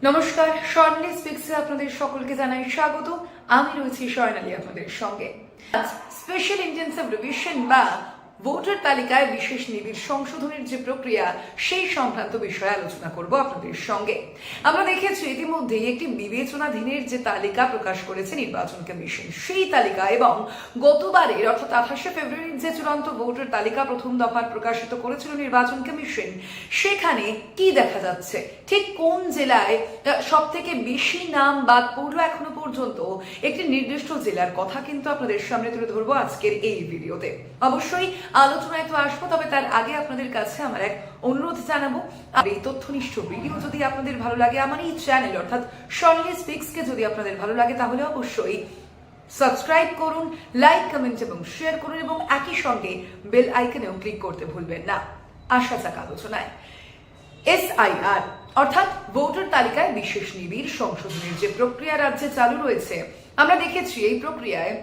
নমস্কার, স্বর্ণালী স্পিক্সে আপনাদের সকলকে জানাই স্বাগত। আমি রয়েছি স্বর্ণালী আপনাদের সঙ্গে। আজ স্পেশাল ইন্টেন্সিভ রিভিশন বা ভোটার তালিকায় বিশেষ নিবিড় সংশোধনের যে প্রক্রিয়া সেই সংক্রান্ত বিষয়ে আলোচনা করব আপনাদের সঙ্গে। আমরা দেখেছি ইতিমধ্যে একটি বিবেচনাধীনের যে তালিকা প্রকাশ করেছে নির্বাচন কমিশন, সেই তালিকা এবং গতবারের অর্থাৎ 28শে ফেব্রুয়ারির যে চূড়ান্ত ভোটার তালিকা প্রথম দফার প্রকাশিত করেছিল নির্বাচন কমিশন, সেখানে কি দেখা যাচ্ছে, ঠিক কোন জেলায় সব থেকে বেশি নাম বাদ পড়লো এখনো পর্যন্ত, একটি নির্দিষ্ট জেলার কথা কিন্তু আপনাদের সামনে তুলে ধরবো আজকের এই ভিডিওতে। অবশ্যই আলোচনায় তো আসবো, তবে তার আগে আপনাদের কাছে আমার এক অনুরোধ জানাবো, আর এই তথ্যনিষ্ঠ ভিডিও যদি আপনাদের ভালো লাগে, আমার এই চ্যানেল অর্থাৎ স্বর্ণালী স্পিক্সকে যদি আপনাদের ভালো লাগে, তাহলে অবশ্যই সাবস্ক্রাইব করুন, লাইক, কমেন্ট এবং শেয়ার করুন এবং একই সঙ্গে বেল আইকনেও ক্লিক করতে ভুলবেন না। আসা যাক আলোচনায়। SIR অর্থাৎ ভোটার তালিকায় বিশেষ নিবিড় সংশোধনের যে প্রক্রিয়া রাজ্যে চালু রয়েছে, আমরা দেখেছি এই প্রক্রিয়ায়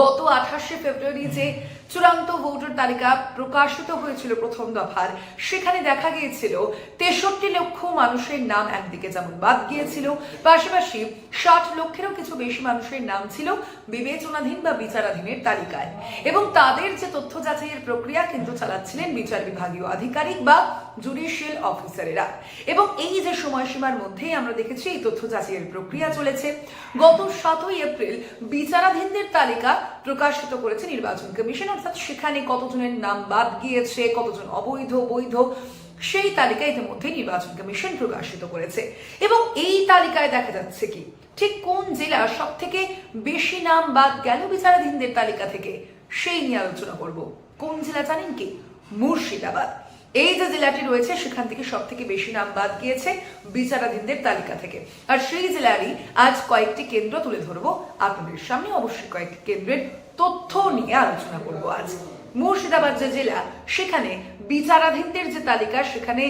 গত 28শে ফেব্রুয়ারি যে চূড়ান্ত ভোটার তালিকা প্রকাশিত হয়েছিল প্রথম দফার, সেখানে দেখা গিয়েছিল 63 লক্ষ মানুষের নাম একদিকে যেমন বাদ গিয়েছিল, পাশাপাশি 60 লক্ষেরও কিছু বেশি মানুষের নাম ছিল বিবেচনাধীন বা বিচারাধীনের তালিকায়, এবং তাদের যে তথ্য যাচাইয়ের প্রক্রিয়া কিন্তু চালাচ্ছিলেন বিচার বিভাগীয় আধিকারিক বা জুডিশিয়াল অফিসারেরা। এবং এই যে সময়সীমার মধ্যেই আমরা দেখেছি এই তথ্য যাচাইয়ের প্রক্রিয়া চলেছে। গত 7ই এপ্রিল বিচারাধীনদের তালিকা প্রকাশিত করেছে নির্বাচন কমিশন, অর্থাৎ সেখানে কতজনের নাম বাদ গিয়েছে, কতজন অবৈধ বৈধ, সেই তালিকা ইতিমধ্যে নির্বাচন কমিশন প্রকাশিত করেছে। এবং এই তালিকায় দেখা যাচ্ছে কি, ঠিক কোন জেলা সব থেকে বেশি নাম বাদ গেল বিচারাধীনদের তালিকা থেকে, সেই নিয়ে আলোচনা করব। কোন জেলা জানেন কি? মুর্শিদাবাদ। এই যে জেলাটি রয়েছে সেখান থেকে সব থেকে বেশি নাম বাদ গিয়েছে বিচারাধীনদের তালিকা থেকে, আর সেই জেলারই আজ কয়েকটি কেন্দ্র তুলে ধরবো আপনাদের সামনে। অবশ্যই কয়েকটি কেন্দ্রের তথ্য নিয়ে আলোচনা করব আজ। মুর্শিদাবাদ যে জেলা, সেখানে বিচারাধীনদের যে তালিকা সেখানে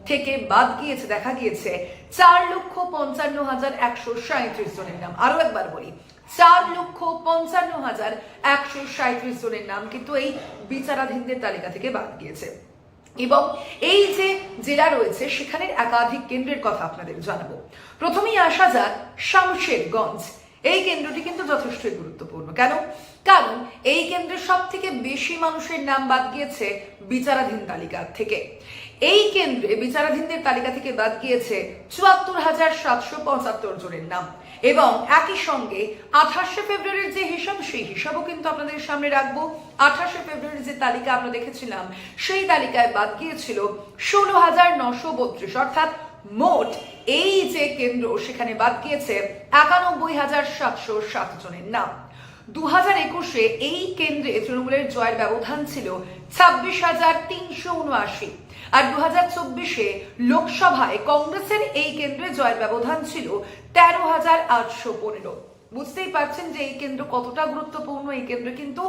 থেকে বাদ গিয়েছে, দেখা গিয়েছে 4,55,137 জনের নাম। আরো একবার বলি, 4,55,137 জনের নাম কিন্তু এই বিচারাধীনদের তালিকা থেকে বাদ গিয়েছে। এবং এই যে জেলা রয়েছে সেখানের একাধিক কেন্দ্রের কথা আপনাদের জানাবো। প্রথমেই আসা যাক শামশেরগঞ্জ। এই কেন্দ্রটি কিন্তু যথেষ্টই গুরুত্বপূর্ণ। কেন? কারণ এই কেন্দ্রের সব থেকে বেশি মানুষের নাম বাদ গিয়েছে বিচারাধীন তালিকা থেকে। এই কেন্দ্রে বিচারাধীনদের তালিকা থেকে বাদ গিয়েছে 74,775 জনের নাম। এবং একই সঙ্গে 28শে ফেব্রুয়ারির যে হিসাব, সেই হিসাবও কিন্তু আপনাদের সামনে রাখবো। 28শে ফেব্রুয়ারির যে তালিকা আমরা দেখেছিলাম, সেই তালিকায় বাদ গিয়েছিল 16,932, অর্থাৎ মোট এই যে কেন্দ্র সেখানে বাদ গিয়েছে 91,707 জনের নাম। 2021-এ এই কেন্দ্রে তৃণমূলের জয়ের ব্যবধান ছিল 26,379, আর 2024-এ লোকসভায় কংগ্রেসের এই কেন্দ্রে জয়ের ব্যবধান ছিল 13,815। বুঝতেই পারছেন যে এই কেন্দ্র কতটা গুরুত্বপূর্ণ। এই কেন্দ্র কিন্তু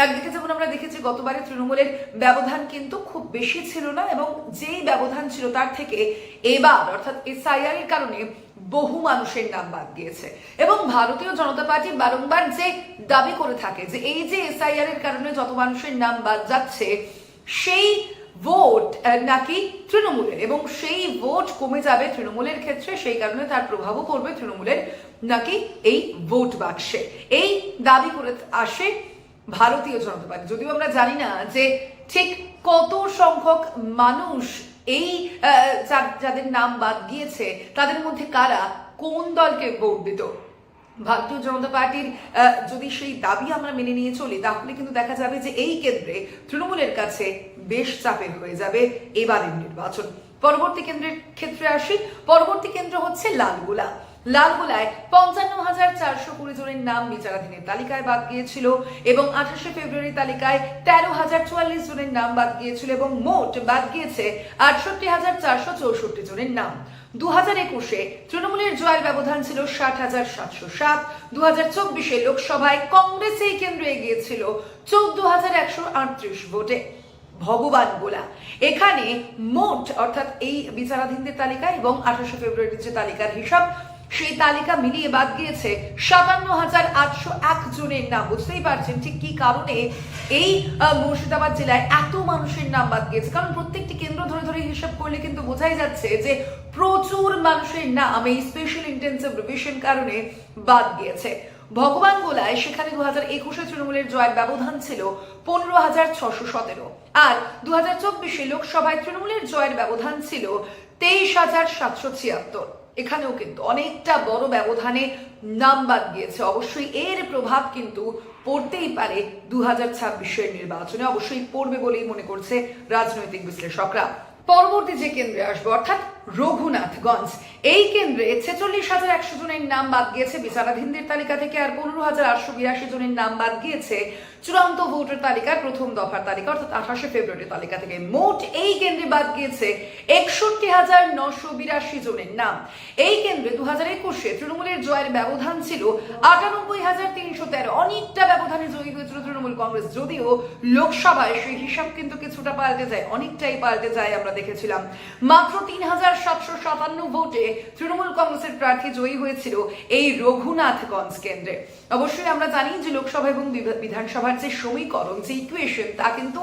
একদিকে যেমন আমরা দেখেছি গতবারে তৃণমূলের ব্যবধান কিন্তু খুব বেশি ছিল না, এবং যেই ব্যবধান ছিল তার থেকে এবার অর্থাৎ SIR এর কারণে বহু মানুষের নাম বাদ গিয়েছে। এবং ভারতীয় জনতা পার্টি বারংবার যে দাবি করে থাকে যে এই যে SIR এর কারণে যত মানুষের নাম বাদ যাচ্ছে, সেই ভোট নাকি তৃণমূলের, এবং সেই ভোট কমে যাবে তৃণমূলের ক্ষেত্রে, সেই কারণে তার প্রভাবও পড়বে তৃণমূলের নাকি এই ভোট বাক্সে। এই দাবি করে আসে ভারতীয় জনতা পার্টি। যদিও আমরা জানি না যে ঠিক কত সংখ্যক মানুষ এই যাদের নাম বাদ গিয়েছে তাদের মধ্যে কারা কোন দলকে ভোট দিত। ভারতীয় জনতা পার্টির যদি সেই দাবি আমরা মেনে নিয়ে চলি, তাহলে কিন্তু দেখা যাবে যে এই কেন্দ্রে তৃণমূলের কাছে বেশ চাপের হয়ে যাবে এবারের নির্বাচন। পরবর্তী কেন্দ্রের ক্ষেত্রে আসি। পরবর্তী কেন্দ্র হচ্ছে লালগোলা। লালগোলায় 55,420 জনের নাম বিচারাধীনের তালিকায় বাদ গিয়েছিল, এবং 28শে ফেব্রুয়ারি তালিকায় 13,044 জনের নাম বাদ গিয়েছিল, এবং মোট বাদ গিয়েছে 68,464 জনের নাম। 2021-এ তৃণমূলের জয়ের ব্যবধান ছিল 60,707। 2024-এ লোকসভায় কংগ্রেস এই কেন্দ্রে এগিয়েছিল 14,138 ভোটে। ভগবান গোলা, এখানে মোট অর্থাৎ এই বিচারাধীনদের তালিকা এবং 28শে ফেব্রুয়ারির যে তালিকার হিসাব, সেই তালিকা মিলিয়ে বাদ গিয়েছে 57,801 জনের নাম। বুঝতেই পারছেন ঠিক কি কারণে এই মুর্শিদাবাদ জেলায় এত মানুষের নাম বাদ গিয়েছে, কারণ প্রত্যেকটি কেন্দ্র ধরে ধরে হিসাব করলে কিন্তু বোঝাই যাচ্ছে যে প্রচুর মানুষের নাম এই স্পেশাল ইন্টেন্সিভ রিভিশন কারণে বাদ গিয়েছে। ভগবান গোলায় সেখানে 2021 তৃণমূলের জয়ের ব্যবধান ছিল 15,617, আর 2024 লোকসভায় তৃণমূলের জয়ের ব্যবধান ছিল 23,776। এখানেও কিন্তু অনেকটা বড় ব্যবধানে নাম বাদ গিয়েছে। অবশ্যই এর প্রভাব কিন্তু পড়তেই পারে 2026 নির্বাচনে, অবশ্যই পড়বে বলেই মনে করছে রাজনৈতিক বিশ্লেষকরা। পরবর্তী যে কেন্দ্রে আসবে অর্থাৎ রঘুনাথগঞ্জ, এই কেন্দ্রে 46,100 জনের নাম বাদ গিয়েছে বিচারাধীনদের তালিকা থেকে, আর 15,882 জনের নাম বাদ গিয়েছে চূড়ান্ত ভোটার তালিকার প্রথম দফার তালিকা অর্থাৎ 28 ফেব্রুয়ারি তালিকা থেকে। মোট এই কেন্দ্রে বাদ গিয়েছে 61,982 জনের নাম। এই কেন্দ্রে 2021 তৃণমূলের জয়ের ব্যবধান ছিল 98,313, অনেকটা ব্যবধানে জয়ী হয়েছিল তৃণমূল কংগ্রেস, যদিও লোকসভায় সেই হিসাব কিন্তু কিছুটা পাল্টে যায়, অনেকটাই পাল্টে যায়। আমরা দেখেছিলাম মাত্র 3,757 ভোটে তৃণমূল কংগ্রেসের প্রার্থী জয়ী হয়েছিল এই রঘুনাথগঞ্জ কেন্দ্রে। অবশ্যই আমরা জানি যে লোকসভা এবং বিধানসভার যে সমীকরণ, যে ইকুয়েশন, তা কিন্তু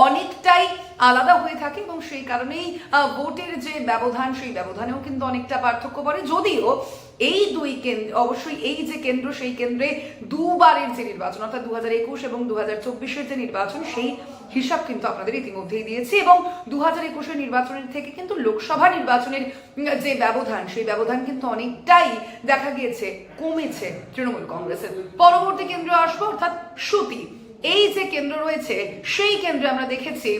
অনেকটাই আলাদা হয়ে থাকে এবং সেই কারণেই ভোটের যে ব্যবধান, সেই ব্যবধানেও কিন্তু অনেকটা পার্থক্য পড়ে। যদিও এই দুই কেন্দ্র, অবশ্যই এই যে কেন্দ্র, সেই কেন্দ্রে দুবারের যে নির্বাচন অর্থাৎ 2021 এবং 2024 যে নির্বাচন, সেই হিসাব কিন্তু আপনাদের ইতিমধ্যেই দিয়েছি, এবং 2021 নির্বাচনের থেকে কিন্তু লোকসভা নির্বাচনের যে ব্যবধান, সেই ব্যবধান কিন্তু অনেকটাই দেখা গিয়েছে কমেছে তৃণমূল কংগ্রেসের। পরবর্তী কেন্দ্র আসবো অর্থাৎ সুতি, এই যে কেন্দ্র রয়েছে সেই কেন্দ্রে আমরা দেখেছি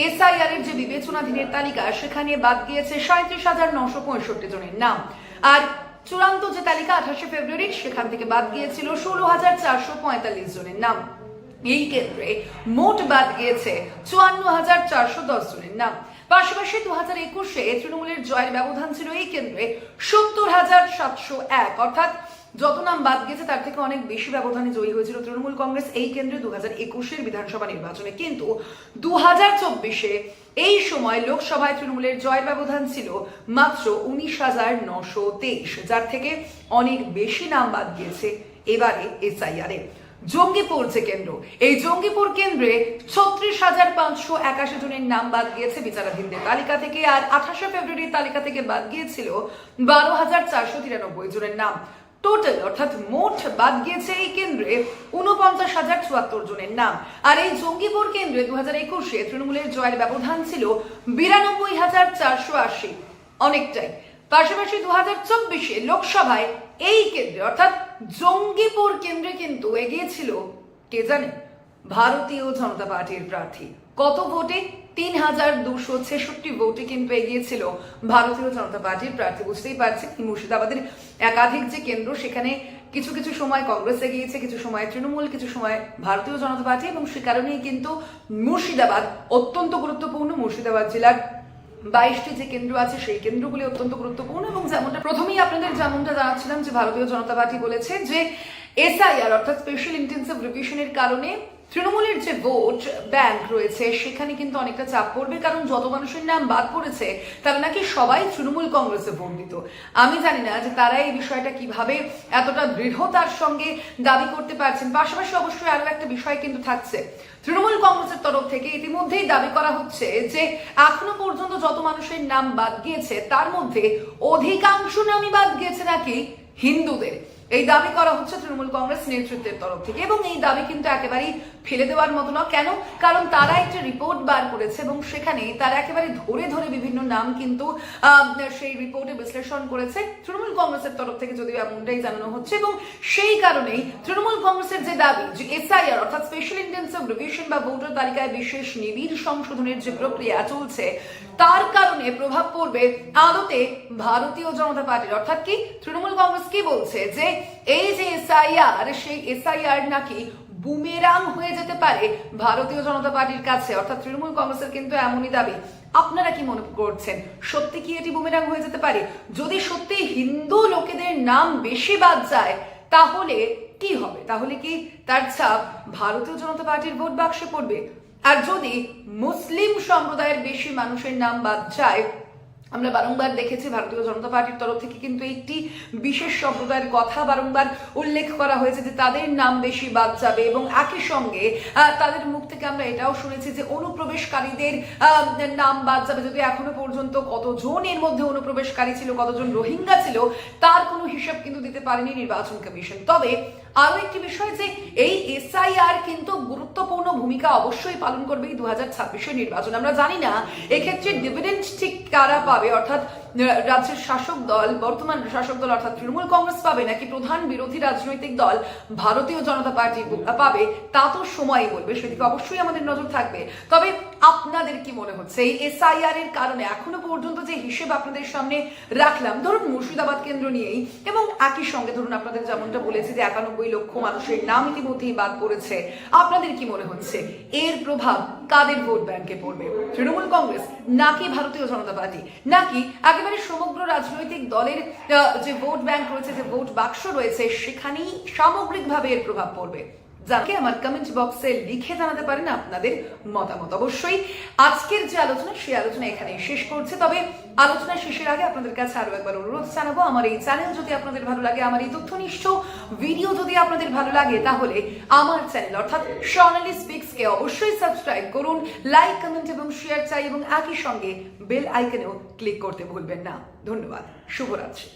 এসআইআর এর যে বিবেচনাধীনের তালিকা, সেখানে বাদ গিয়েছে 37,965 জনের নাম, আর চূড়ান্ত যে তালিকা 28 ফেব্রুয়ারি, সেখান থেকে বাদ গিয়েছিল 16,445 জনের নাম। এই কেন্দ্রে মোট বাদ গিয়েছে 54,410 জনের নাম। পাশাপাশি 2021 তৃণমূলের জয়ের ব্যবধান ছিল এই কেন্দ্রে 70,701, অর্থাৎ যত নাম বাদ গেছে তার থেকে অনেক বেশি ব্যবধানে জয়ী হয়েছিল তৃণমূল কংগ্রেস এই কেন্দ্রে 2021 বিধানসভা নির্বাচনে। কিন্তু 2024 এই সময় লোকসভায় তৃণমূলের জয়ের ব্যবধান ছিল মাত্র 19,923, যার থেকে অনেক বেশি নাম বাদ গিয়েছে এবারে এসআইআর এ। জঙ্গিপুর যে কেন্দ্র, এই জঙ্গিপুর কেন্দ্রে 36,581 জনের নাম বাদ গিয়েছে বিচারাধীনদের তালিকা থেকে, আর 28 ফেব্রুয়ারির তালিকা থেকে বাদ গিয়েছিল 12,493 জনের নাম। টোটাল অর্থাৎ মোট বাদ গিয়েছে এই কেন্দ্রে 49,074 জনের নাম। আর এই জঙ্গিপুর কেন্দ্রে 2021 তৃণমূলের জয়ের ব্যবধান ছিল 92,480, অনেকটাই। পাশাপাশি 2024 লোকসভায় এই কেন্দ্রে অর্থাৎ জঙ্গিপুর কেন্দ্রে কিন্তু এগিয়েছিল কে জানেন? ভারতীয় জনতা পার্টির প্রার্থী। কত ভোটে? 3,266 ভোটে কিন্তু এগিয়েছিল ভারতীয় জনতা পার্টির প্রার্থী। বুঝতেই পারছেন মুর্শিদাবাদের একাধিক যে কেন্দ্র, সেখানে কিছু কিছু সময় কংগ্রেস এগিয়েছে, কিছু সময় তৃণমূল, কিছু সময় ভারতীয় জনতা পার্টি, এবং সে কারণেই কিন্তু মুর্শিদাবাদ অত্যন্ত গুরুত্বপূর্ণ। মুর্শিদাবাদ জেলার 22টি যে কেন্দ্র আছে সেই কেন্দ্রগুলি অত্যন্ত গুরুত্বপূর্ণ, এবং যেমনটা প্রথমেই আপনাদের জানাচ্ছিলাম যে ভারতীয় জনতা পার্টি বলেছে যে এসআইআর অর্থাৎ স্পেশাল ইন্টেন্সিভ রিভিশনের কারণে তৃণমূলের যে ভোট ব্যাংক রয়েছে সেখানে কিন্তু অনেকটা চাপ পড়বে, কারণ যত মানুষের নাম বাদ পড়েছে তারা নাকি সবাই তৃণমূল কংগ্রেসে ভোট দিত। আমি জানি না যে তারা এই বিষয়টা কিভাবে এতটা দৃঢ়তার সঙ্গে দাবি করতে পারছেন। পাশাপাশি অবশ্যই আরো একটা বিষয় কিন্তু থাকছে, তৃণমূল কংগ্রেসের তরফ থেকে ইতিমধ্যেই দাবি করা হচ্ছে যে এখনো পর্যন্ত যত মানুষের নাম বাদ গিয়েছে তার মধ্যে অধিকাংশ নামই বাদ গিয়েছে নাকি হিন্দুদের। এই দাবি করা হচ্ছে তৃণমূল কংগ্রেস নেতৃত্বের তরফ থেকে, এবং এই দাবি কিন্তু একেবারেই ফেলে দেওয়ার মতো না। কেন? কারণ তারা একটা রিপোর্ট বার করেছে এবং সেখানে তারা একেবারে ধরে ধরে বিভিন্ন নাম কিন্তু সেই রিপোর্টে বিশ্লেষণ করেছে তৃণমূল কংগ্রেসের তরফ থেকে, যদিও এমনটাই জানানো হচ্ছে। এবং সেই কারণেই তৃণমূল কংগ্রেসের যে দাবি যে এসআইআর অর্থাৎ স্পেশাল ইন্টেন্সিভ রিভিশন বা ভোটার তালিকায় বিশেষ নিবিড় সংশোধনের যে প্রক্রিয়া চলছে, তার কারণে প্রভাব পড়বে আদতে ভারতীয় জনতা পার্টির। অর্থাৎ কি তৃণমূল কংগ্রেস কি বলছে যে এই যে এসআইআর, সেই এসআইআর নাকি বুমেরাং হয়ে যেতে পারে ভারতীয় জনতা পার্টির কাছে, অর্থাৎ তৃণমূল কংগ্রেসের কিন্তু এমনই দাবি। আপনারা কি মনে করছেন, সত্যি কি এটি বুমেরাং হয়ে যেতে পারে? যদি সত্যি হিন্দু লোকেদের নাম বেশি বাদ যায় তাহলে কি হবে? তাহলে কি তার ছাপ ভারতীয় জনতা পার্টির ভোট বাক্সে পড়বে? আর যদি মুসলিম সম্প্রদায়ের বেশি মানুষের নাম বাদ যায় আমরা বারংবার দেখেছি ভারতীয় জনতা পার্টির তরফ থেকে কিন্তু একটি বিশেষ সম্প্রদায়ের কথা বারংবার উল্লেখ করা হয়েছে যে তাদের নাম বেশি বাদ যাবে, এবং একই সঙ্গে তাদের মুখ থেকে আমরা এটাও শুনেছি যে অনুপ্রবেশকারীদের নাম বাদ যাবে। যদি এখনো পর্যন্ত কতজন এর মধ্যে অনুপ্রবেশকারী ছিল, কতজন রোহিঙ্গা ছিল, তার কোনো হিসাব কিন্তু দিতে পারেনি নির্বাচন কমিশন। তবে আরো একটি বিষয় যে এই এসআইআর কিন্তু গুরুত্বপূর্ণ ভূমিকা অবশ্যই পালন করবে এই 2026 নির্বাচন। আমরা জানি না এক্ষেত্রে ডিভিডেন্ড ঠিক কারা পাবে, অর্থাৎ রাজ্যের শাসক দল, বর্তমান শাসক দল অর্থাৎ তৃণমূল কংগ্রেস পাবে নাকি প্রধান বিরোধী রাজনৈতিক দল ভারতীয় জনতা পার্টি পাবে, তা তো সময়ই বলবে, সেদিকে অবশ্যই আমাদের নজর থাকবে। তবে আপনাদের কি মনে হচ্ছে এই এসআইআর এর কারণে এখনো পর্যন্ত যে হিসেব আপনাদের সামনে রাখলাম, ধরুন মুর্শিদাবাদ কেন্দ্র নিয়েই, এবং একই সঙ্গে ধরুন আপনাদের যেমনটা বলেছি যে 91 লক্ষ মানুষের নাম ইতিমধ্যেই বাদ পড়েছে, আপনাদের কি মনে হচ্ছে এর প্রভাব কাদের ভোট ব্যাংকে পড়বে? তৃণমূল কংগ্রেস নাকি ভারতীয় জনতা পার্টি, নাকি একেবারে সমগ্র রাজনৈতিক দলের যে ভোট ব্যাংক রয়েছে, যে ভোট বাক্স রয়েছে, সেখানেই সামগ্রিকভাবে এর প্রভাব পড়বে? যাকে আমার কমেন্ট বক্সে লিখে জানাতে পারেন আপনাদের মতামত। অবশ্যই আজকের যে আলোচনা, সেই আলোচনা এখানেই শেষ করছে। তবে আলোচনা শেষের আগে আপনাদের কাছে আরো একবার অনুরোধ জানাবো, আমার এই চ্যানেল যদি আপনাদের ভালো লাগে, আমার এই তথ্যনিষ্ঠ ভিডিও যদি আপনাদের ভালো লাগে, তাহলে আমার চ্যানেল অর্থাৎ স্বর্ণালী স্পিক্স কে অবশ্যই সাবস্ক্রাইব করুন, লাইক, কমেন্ট এবং শেয়ার চাই, এবং একই সঙ্গে বেল আইকনেও ক্লিক করতে ভুলবেন না। ধন্যবাদ, শুভরাত্রি।